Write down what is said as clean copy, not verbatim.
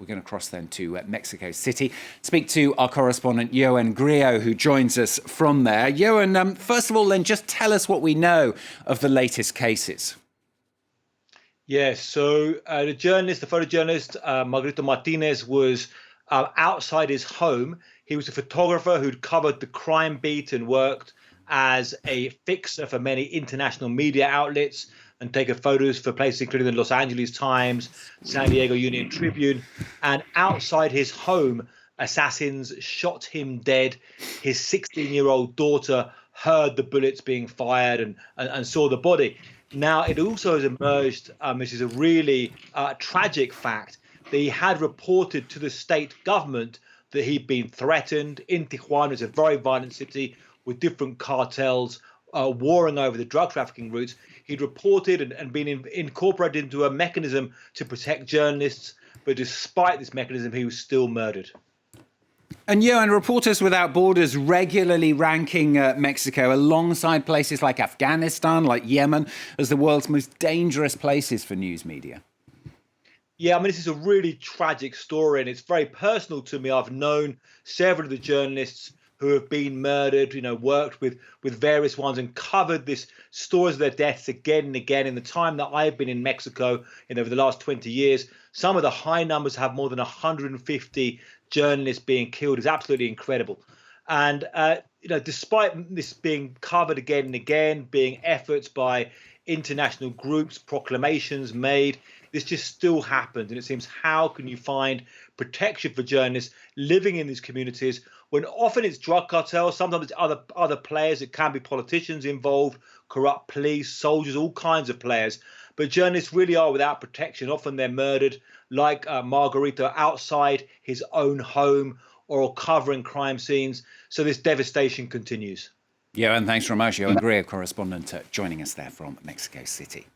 we're going to cross then to Mexico City, speak to our correspondent, Johan Grillo, who joins us from there. Johan, first of all, then, just tell us what we know of the latest cases. Yes, so the photojournalist, Margarito Martinez, was outside his home. He was a photographer who'd covered the crime beat and worked as a fixer for many international media outlets and taken photos for places including the Los Angeles Times, San Diego Union Tribune. And outside his home, assassins shot him dead. His 16-year-old daughter heard the bullets being fired and saw the body. Now, it also has emerged, this is a really tragic fact, that he had reported to the state government that he'd been threatened in Tijuana. It's a very violent city with different cartels warring over the drug trafficking routes. He'd reported and been incorporated into a mechanism to protect journalists. But despite this mechanism, he was still murdered. And Johan, Reporters Without Borders regularly ranking Mexico alongside places like Afghanistan, like Yemen, as the world's most dangerous places for news media. Yeah, I mean, this is a really tragic story, and it's very personal to me. I've known several of the journalists who have been murdered, worked with various ones and covered this stories of their deaths again and again in the time that I've been in Mexico over the last 20 years. Some of the high numbers have more than 150 journalists being killed. Is absolutely incredible. And, despite this being covered again and again, being efforts by international groups, proclamations made, this just still happens. And it seems, how can you find protection for journalists living in these communities when often it's drug cartels, sometimes it's other players, it can be politicians involved, corrupt police, soldiers, all kinds of players. But journalists really are without protection. Often they're murdered, like Margarito, outside his own home or covering crime scenes. So this devastation continues. Yeah, and thanks very much, Johan Grillo, correspondent, joining us there from Mexico City.